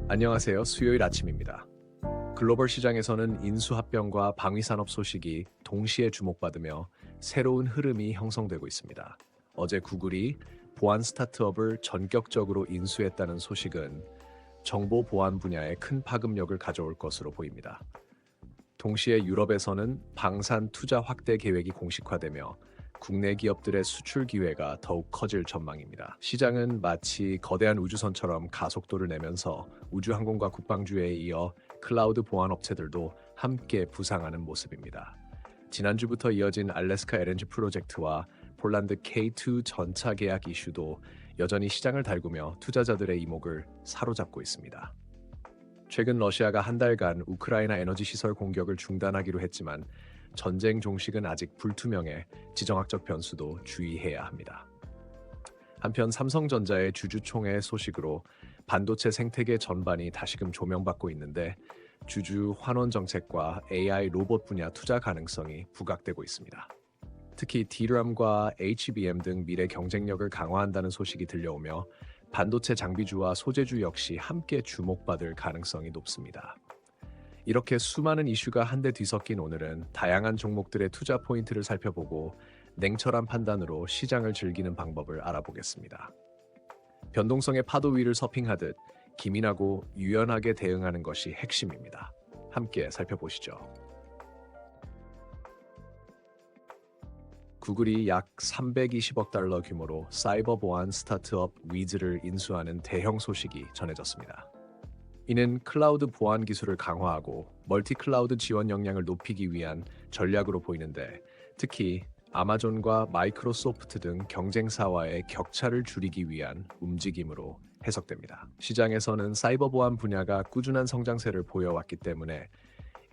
안녕하세요. 수요일 아침입니다. 글로벌 시장에서는 인수합병과 방위산업 소식이 동시에 주목받으며 새로운 흐름이 형성되고 있습니다. 어제 구글이 보안 스타트업을 전격적으로 인수했다는 소식은 정보 보안 분야에 큰 파급력을 가져올 것으로 보입니다. 동시에 유럽에서는 방산 투자 확대 계획이 공식화되며 국내 기업들의 수출 기회가 더욱 커질 전망입니다. 시장은 마치 거대한 우주선처럼 가속도를 내면서 우주항공과 국방주에 이어 클라우드 보안 업체들도 함께 부상하는 모습입니다. 지난주부터 이어진 알래스카 LNG 프로젝트와 폴란드 K2 전차 계약 이슈도 여전히 시장을 달구며 투자자들의 이목을 사로잡고 있습니다. 최근 러시아가 한 달간 우크라이나 에너지 시설 공격을 중단하기로 했지만 전쟁 종식은 아직 불투명해 지정학적 변수도 주의해야 합니다. 한편 삼성전자의 주주총회 소식으로 반도체 생태계 전반이 다시금 조명받고 있는데 주주 환원 정책과 AI 로봇 분야 투자 가능성이 부각되고 있습니다. 특히 DRAM과 HBM 등 미래 경쟁력을 강화한다는 소식이 들려오며 반도체 장비주와 소재주 역시 함께 주목받을 가능성이 높습니다. 이렇게 수많은 이슈가 한데 뒤섞인 오늘은 다양한 종목들의 투자 포인트를 살펴보고 냉철한 판단으로 시장을 즐기는 방법을 알아보겠습니다. 변동성의 파도 위를 서핑하듯 기민하고 유연하게 대응하는 것이 핵심입니다. 함께 살펴보시죠. 구글이 약 320억 달러 규모로 사이버 보안 스타트업 위즈를 인수하는 대형 소식이 전해졌습니다. 이는 클라우드 보안 기술을 강화하고 멀티 클라우드 지원 역량을 높이기 위한 전략으로 보이는데 특히 아마존과 마이크로소프트 등 경쟁사와의 격차를 줄이기 위한 움직임으로 해석됩니다. 시장에서는 사이버 보안 분야가 꾸준한 성장세를 보여왔기 때문에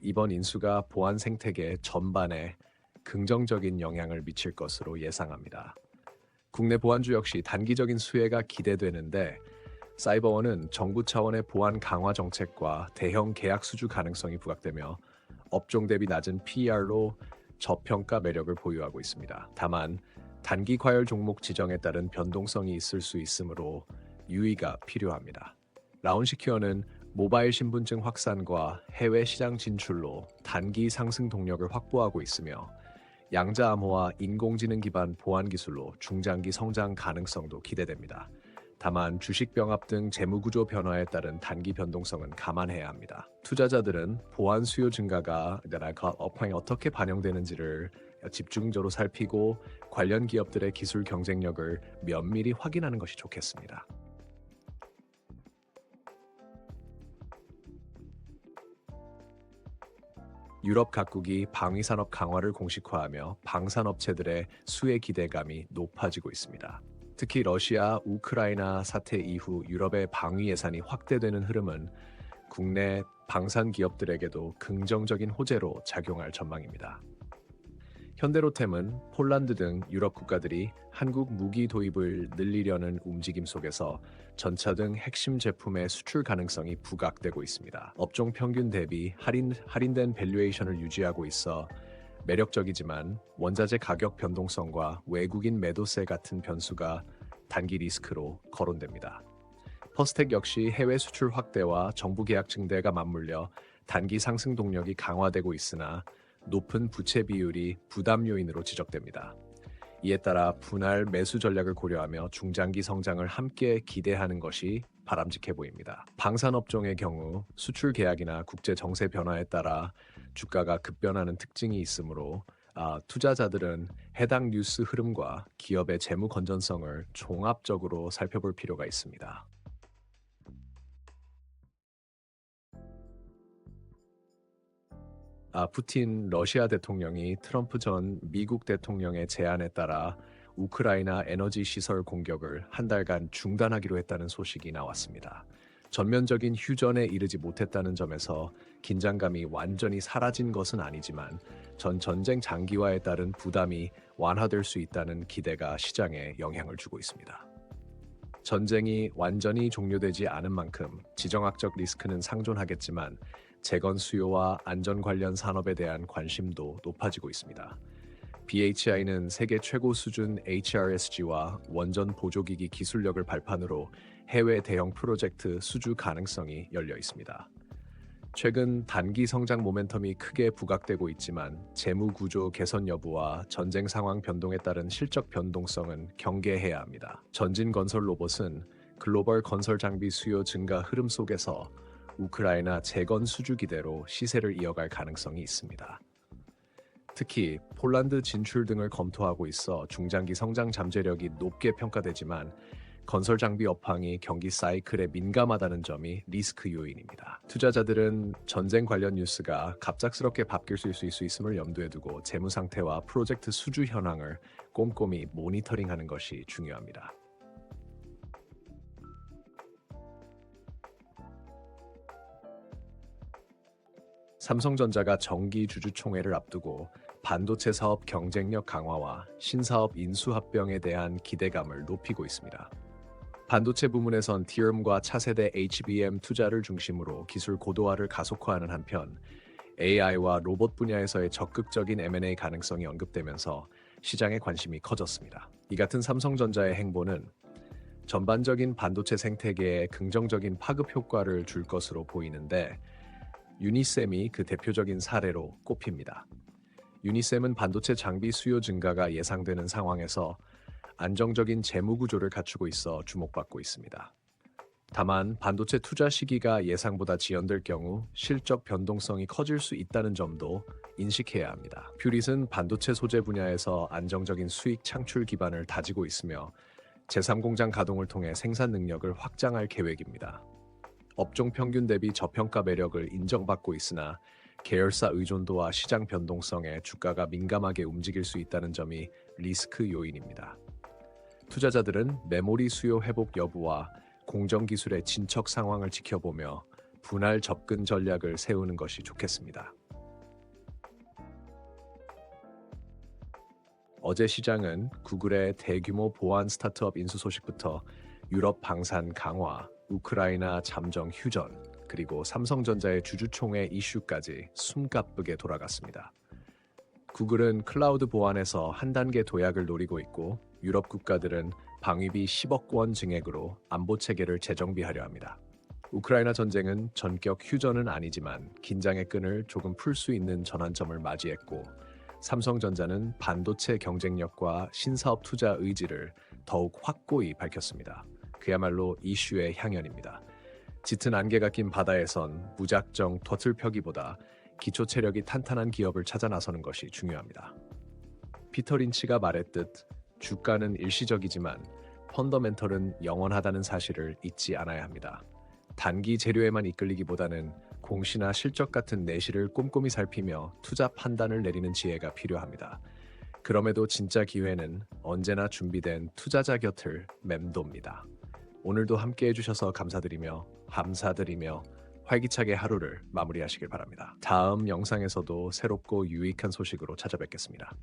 이번 인수가 보안 생태계 전반에 긍정적인 영향을 미칠 것으로 예상합니다. 국내 보안주 역시 단기적인 수혜가 기대되는데 사이버원은 정부 차원의 보안 강화 정책과 대형 계약 수주 가능성이 부각되며 업종 대비 낮은 PER로 저평가 매력을 보유하고 있습니다. 다만 단기 과열 종목 지정에 따른 변동성이 있을 수 있으므로 유의가 필요합니다. 라운시큐어는 모바일 신분증 확산과 해외 시장 진출로 단기 상승 동력을 확보하고 있으며 양자 암호와 인공지능 기반 보안 기술로 중장기 성장 가능성도 기대됩니다. 다만 주식 병합 등 재무 구조 변화에 따른 단기 변동성은 감안해야 합니다. 투자자들은 보안 수요 증가가 업황에 어떻게 반영되는지를 집중적으로 살피고 관련 기업들의 기술 경쟁력을 면밀히 확인하는 것이 좋겠습니다. 유럽 각국이 방위산업 강화를 공식화하며 방산업체들의 수혜 기대감이 높아지고 있습니다. 특히 러시아, 우크라이나 사태 이후 유럽의 방위 예산이 확대되는 흐름은 국내 방산 기업들에게도 긍정적인 호재로 작용할 전망입니다. 현대로템은 폴란드 등 유럽 국가들이 한국 무기 도입을 늘리려는 움직임 속에서 전차 등 핵심 제품의 수출 가능성이 부각되고 있습니다. 업종 평균 대비 할인된 밸류에이션을 유지하고 있어 매력적이지만 원자재 가격 변동성과 외국인 매도세 같은 변수가 단기 리스크로 거론됩니다. 퍼스텍 역시 해외 수출 확대와 정부 계약 증대가 맞물려 단기 상승 동력이 강화되고 있으나 높은 부채 비율이 부담 요인으로 지적됩니다. 이에 따라 분할 매수 전략을 고려하며 중장기 성장을 함께 기대하는 것이 바람직해 보입니다. 방산업종의 경우 수출 계약이나 국제 정세 변화에 따라 주가가 급변하는 특징이 있으므로 투자자들은 해당 뉴스 흐름과 기업의 재무 건전성을 종합적으로 살펴볼 필요가 있습니다. 푸틴 러시아 대통령이 트럼프 전 미국 대통령의 제안에 따라 우크라이나 에너지 시설 공격을 한 달간 중단하기로 했다는 소식이 나왔습니다. 전면적인 휴전에 이르지 못했다는 점에서 긴장감이 완전히 사라진 것은 아니지만 전쟁 장기화에 따른 부담이 완화될 수 있다는 기대가 시장에 영향을 주고 있습니다. 전쟁이 완전히 종료되지 않은 만큼 지정학적 리스크는 상존하겠지만 재건 수요와 안전 관련 산업에 대한 관심도 높아지고 있습니다. BHI는 세계 최고 수준 HRSG와 원전 보조기기 기술력을 발판으로 해외 대형 프로젝트 수주 가능성이 열려 있습니다. 최근 단기 성장 모멘텀이 크게 부각되고 있지만 재무 구조 개선 여부와 전쟁 상황 변동에 따른 실적 변동성은 경계해야 합니다. 전진 건설 로봇은 글로벌 건설 장비 수요 증가 흐름 속에서 우크라이나 재건 수주 기대로 시세를 이어갈 가능성이 있습니다. 특히 폴란드 진출 등을 검토하고 있어 중장기 성장 잠재력이 높게 평가되지만 건설 장비 업황이 경기 사이클에 민감하다는 점이 리스크 요인입니다. 투자자들은 전쟁 관련 뉴스가 갑작스럽게 바뀔 수 있음을 염두에 두고 재무 상태와 프로젝트 수주 현황을 꼼꼼히 모니터링하는 것이 중요합니다. 삼성전자가 정기 주주총회를 앞두고 반도체 사업 경쟁력 강화와 신사업 인수 합병에 대한 기대감을 높이고 있습니다. 반도체 부문에선 DRAM과 차세대 HBM 투자를 중심으로 기술 고도화를 가속화하는 한편 AI와 로봇 분야에서의 적극적인 M&A 가능성이 언급되면서 시장의 관심이 커졌습니다. 이 같은 삼성전자의 행보는 전반적인 반도체 생태계에 긍정적인 파급 효과를 줄 것으로 보이는데 유니셈이 그 대표적인 사례로 꼽힙니다. 유니셈은 반도체 장비 수요 증가가 예상되는 상황에서 안정적인 재무 구조를 갖추고 있어 주목받고 있습니다. 다만 반도체 투자 시기가 예상보다 지연될 경우 실적 변동성이 커질 수 있다는 점도 인식해야 합니다. 퓨릿은 반도체 소재 분야에서 안정적인 수익 창출 기반을 다지고 있으며 제3공장 가동을 통해 생산 능력을 확장할 계획입니다. 업종 평균 대비 저평가 매력을 인정받고 있으나 계열사 의존도와 시장 변동성에 주가가 민감하게 움직일 수 있다는 점이 리스크 요인입니다. 투자자들은 메모리 수요 회복 여부와 공정 기술의 진척 상황을 지켜보며 분할 접근 전략을 세우는 것이 좋겠습니다. 어제 시장은 구글의 대규모 보안 스타트업 인수 소식부터 유럽 방산 강화, 우크라이나 잠정 휴전, 그리고 삼성전자의 주주총회 이슈까지 숨가쁘게 돌아갔습니다. 구글은 클라우드 보안에서 한 단계 도약을 노리고 있고 유럽 국가들은 방위비 10억 원 증액으로 안보 체계를 재정비하려 합니다. 우크라이나 전쟁은 전격 휴전은 아니지만 긴장의 끈을 조금 풀 수 있는 전환점을 맞이했고 삼성전자는 반도체 경쟁력과 신사업 투자 의지를 더욱 확고히 밝혔습니다. 그야말로 이슈의 향연입니다. 짙은 안개가 낀 바다에선 무작정 덫을 펴기보다 기초 체력이 탄탄한 기업을 찾아 나서는 것이 중요합니다. 피터 린치가 말했듯 주가는 일시적이지만 펀더멘털은 영원하다는 사실을 잊지 않아야 합니다. 단기 재료에만 이끌리기보다는 공시나 실적 같은 내실을 꼼꼼히 살피며 투자 판단을 내리는 지혜가 필요합니다. 그럼에도 진짜 기회는 언제나 준비된 투자자 곁을 맴돕니다. 오늘도 함께 해주셔서 감사드리며 활기차게 하루를 마무리하시길 바랍니다. 다음 영상에서도 새롭고 유익한 소식으로 찾아뵙겠습니다.